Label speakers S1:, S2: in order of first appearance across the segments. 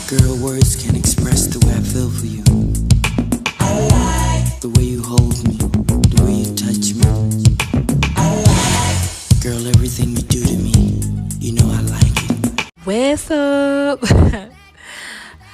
S1: Girl, words can't express the way I feel for you. I like the way you hold me, the way you touch me. I like, girl, everything you do to me, you know I like it.
S2: What's up?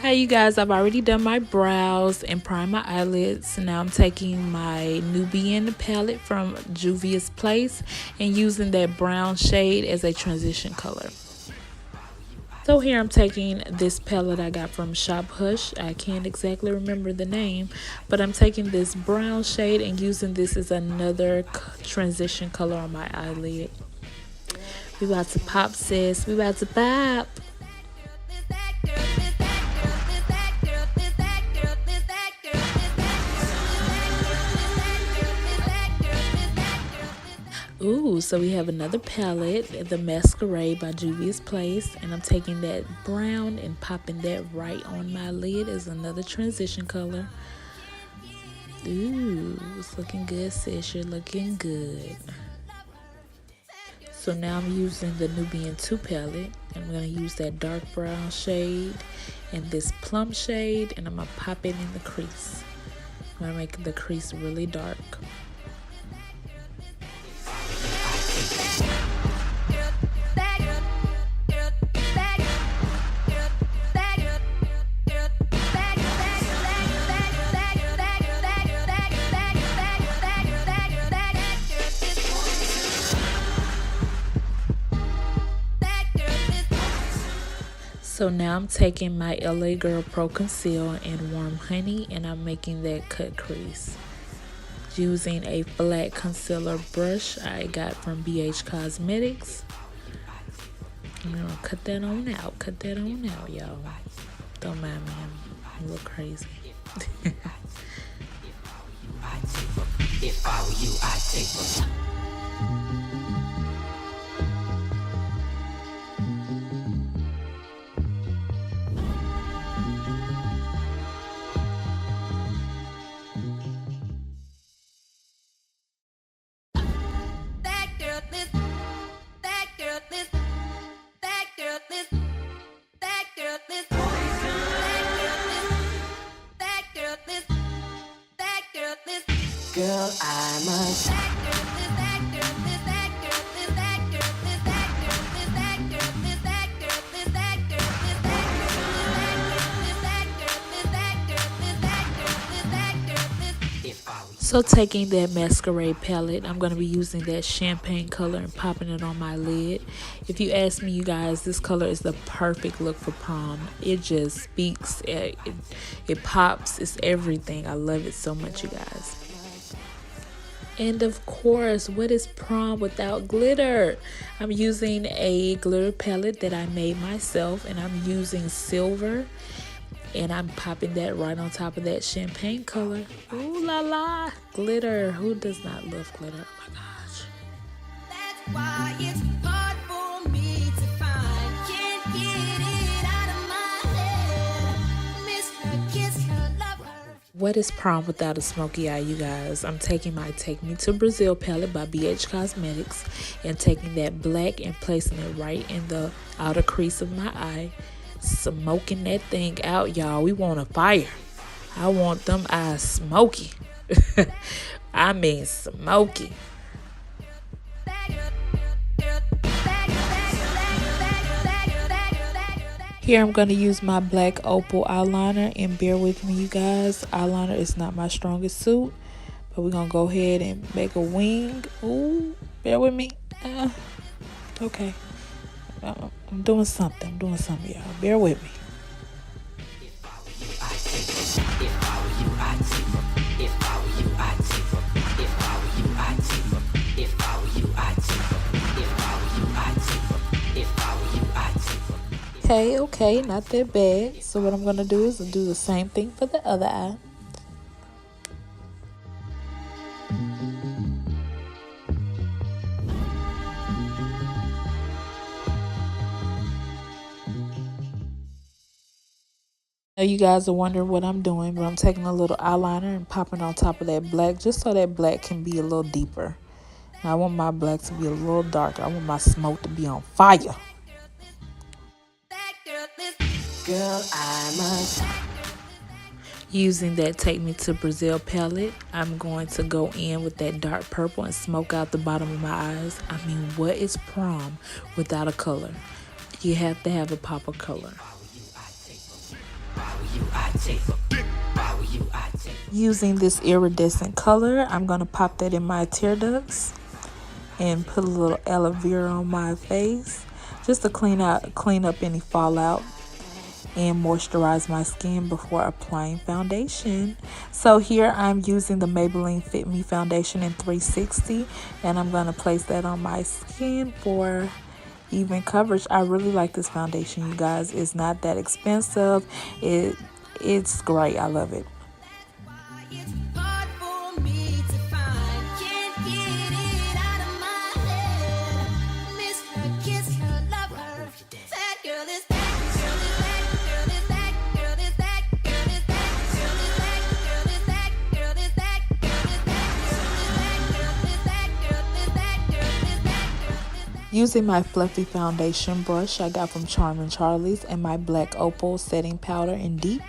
S2: Hey you guys, I've already done my brows and primed my eyelids. Now I'm taking my Nubian palette from Juvia's Place and using that brown shade as a transition color. So here I'm taking this palette I got from Shop Hush. I can't exactly remember the name, but I'm taking this brown shade and using this as another transition color on my eyelid. We about to pop, sis. We about to pop. Ooh, so we have another palette, the Masquerade by Juvia's Place, and I'm taking that brown and popping that right on my lid as another transition color. Ooh, it's looking good, sis. You're looking good. So now I'm using the Nubian 2 palette. I'm going to use that dark brown shade and this plum shade, and I'm going to pop it in the crease. I'm going to make the crease really dark. So now I'm taking my LA Girl Pro Conceal and Warm Honey, and I'm making that cut crease. Using a flat concealer brush I got from BH Cosmetics. I'm gonna cut that on out. Cut that on out, y'all. Don't mind me. I'm a little crazy.
S1: If I were you, I'd take girl, I must.
S2: So taking that Masquerade palette, I'm going to be using that champagne color and popping it on my lid. If you ask me, you guys, this color is the perfect look for prom. It just speaks, it pops, it's everything. I love it so much, you guys. And of course, what is prom without glitter? I'm using a glitter palette that I made myself, and I'm using silver. And I'm popping that right on top of that champagne color. Ooh la la, glitter. Who does not love glitter? Oh my gosh. That's why it's hard for me to find. Can't get it out of my head. Miss her, kiss her, love her. What is prom without a smoky eye, you guys? I'm taking my Take Me to Brazil palette by BH Cosmetics and taking that black and placing it right in the outer crease of my eye. Smoking that thing out, y'all. We want a fire. I want them eyes smoky. I mean smoky. Here I'm going to use my black Opal eyeliner, and bear with me, you guys. Eyeliner is not my strongest suit, but we're going to go ahead and make a wing. Ooh, bear with me. Okay. I'm doing something, y'all. Bear with me. Okay, not that bad. So what I'm going to do is do the same thing for the other eye. know you guys are wondering what I'm doing, but I'm taking a little eyeliner and popping on top of that black just so that black can be a little deeper. Now, I want my black to be a little darker. I want my smoke to be on fire.
S1: Girl, I must.
S2: Using that Take Me to Brazil palette, I'm going to go in with that dark purple and smoke out the bottom of my eyes. I mean, what is prom without a color? You have to have a pop of color. Using this iridescent color, I'm going to pop that in my tear ducts and put a little aloe vera on my face just to clean up any fallout and moisturize my skin before applying foundation. So here I'm using the Maybeline Fit Me foundation in 360, and I'm going to place that on my skin for even coverage. I really like this foundation, you guys. It's not that expensive. It's great. I love it. Using my fluffy foundation brush I got from Charming Charlie's and my black Opal setting powder in deep,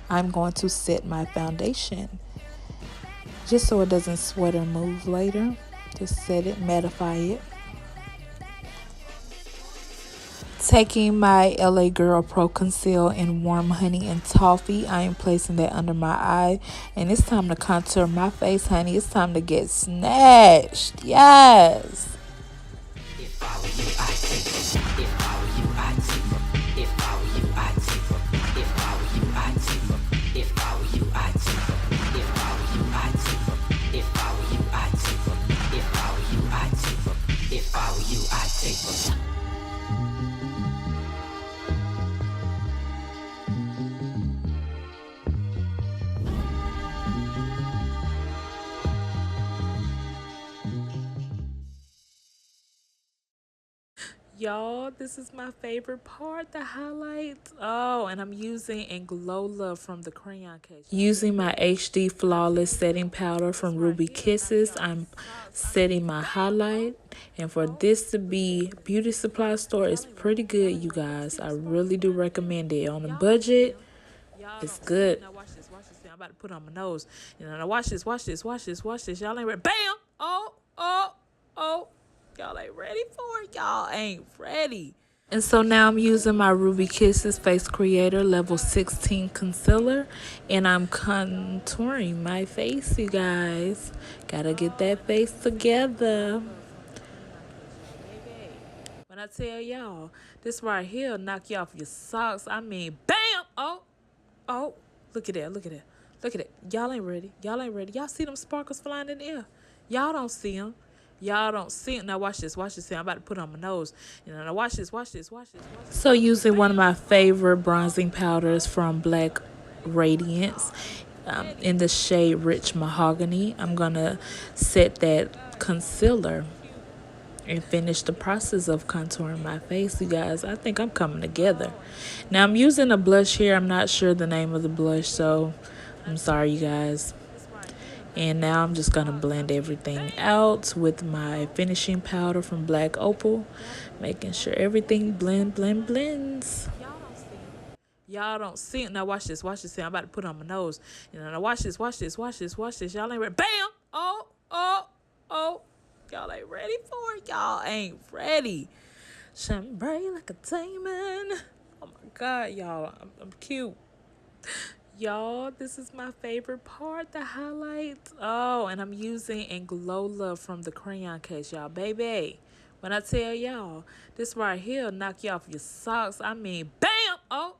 S2: I'm going to set my foundation. Just so it doesn't sweat or move later. Just set it, mattify it. Taking my LA Girl Pro Conceal in Warm Honey and Toffee, I am placing that under my eye. And it's time to contour my face, honey. It's time to get snatched. Yes.
S1: If I were you, I'd take them. If I were you, I'd take them. If I were you, I'd take them. If I were you, I'd take them. If I were you, I'd take them. If I were you, I'd take them. If I were you, I'd take them. If I were you, I'd take them. If I were you, I'd take them.
S2: Y'all, this is my favorite part, the highlights. Oh, and I'm using AnGlowLa from the Crayon case. Using my HD Flawless setting powder from Ruby Kisses, I'm setting my highlight. And for this to be beauty supply store, it's pretty good, you guys. I really do recommend it. On a budget, it's good. Now watch this, watch this. I'm about to put it on my nose. Now watch this, watch this, watch this, watch this. Y'all ain't ready. Bam! Oh, oh, oh. Y'all ain't ready for it. Y'all ain't ready. And so now I'm using my Ruby Kisses Face Creator Level 16 Concealer. And I'm contouring my face, you guys. Gotta get that face together. When I tell y'all, this right here knock you off your socks. I mean, bam! Oh, oh. Look at that, look at that. Look at that. Y'all ain't ready. Y'all ain't ready. Y'all see them sparkles flying in the air? Y'all don't see them. Y'all don't see it. Now watch this, watch this. I'm about to put it on my nose. Now watch this, watch this, watch this, watch this. So using one of my favorite bronzing powders from Black Radiance in the shade Rich Mahogany, I'm going to set that concealer and finish the process of contouring my face, you guys. I think I'm coming together. Now I'm using a blush here. I'm not sure the name of the blush, so I'm sorry, you guys. And now I'm just going to blend everything out with my finishing powder from Black Opal. Making sure everything blends. Y'all don't see it. Now watch this, watch this. I'm about to put it on my nose. Now watch this, watch this, watch this, watch this. Y'all ain't ready. Bam! Oh, oh, oh. Y'all ain't ready for it. Y'all ain't ready. Shine bright like a diamond. Oh my God, y'all. I'm cute. Y'all, this is my favorite part, the highlights. Oh, and I'm using AnGlowLa from the Crayon case, y'all. Baby, when I tell y'all, this right here knock you off your socks. I mean, bam! Oh,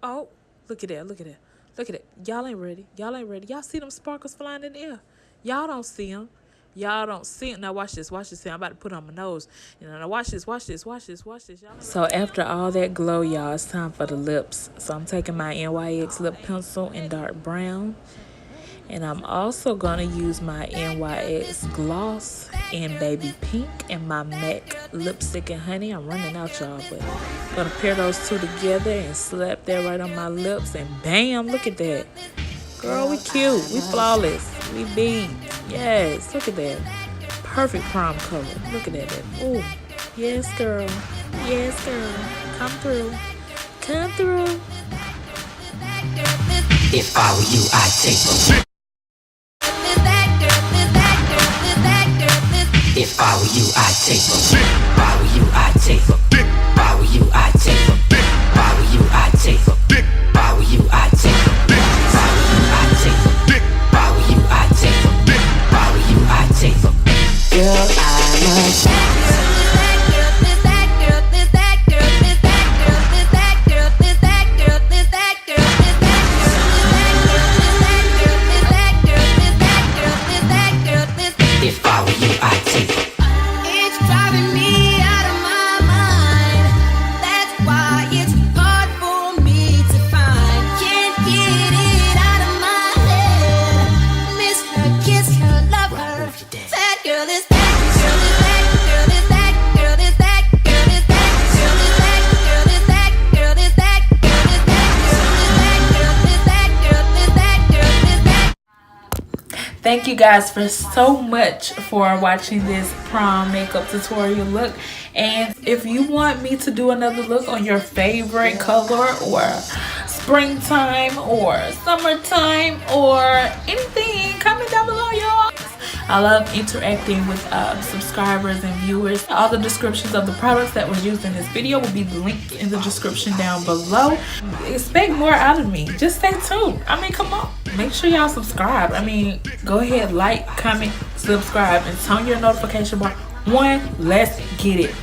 S2: oh, look at that, look at that, look at that. Y'all ain't ready. Y'all ain't ready. Y'all see them sparkles flying in the air? Y'all don't see them. Y'all don't see it. Now watch this, watch this. I'm about to put it on my nose. Now watch this, watch this, watch this, watch this. So after all that glow, y'all, it's time for the lips. So I'm taking my NYX lip pencil in dark brown. And I'm also going to use my NYX gloss in baby pink and my MAC lipstick in honey. I'm running out, y'all, but I'm going to pair those two together and slap that right on my lips. And bam, look at that. Girl, we cute. We flawless. We beat. Yes, look at that. Perfect prom color. Look at that. Oh, yes, girl. Yes, girl. Come through. Come through.
S1: If I were you, I'd take them. If I were you, I'd take them. If I were you, I'd take them. If I were you, I'd take them. If I were you, I'd take them. If I were you, I'd take them. If I were you, I'd take them. If I were you, I'd take them. If I were you, I'd take them. Girl, I'm a if I were you, I'd take them.
S3: It's driving me out of my mind. That's why it's hard for me to find. Can't get it out of my head. Miss her, kiss her, love her. That girl is that girl is that girl is that girl is that girl is that girl is that girl is that girl is that girl is that girl is that girl is that girl is that.
S2: Thank you guys for so much for watching this prom makeup tutorial look. And if you want me to do another look on your favorite color, or springtime or summertime or anything, comment down below, y'all. I love interacting with subscribers and viewers. All the descriptions of the products that was used in this video will be linked in the description down below. Expect more out of me. Just stay tuned. I mean, come on. Make sure y'all subscribe. I mean, go ahead, like, comment, subscribe, and turn your notification bar on. Let's get it.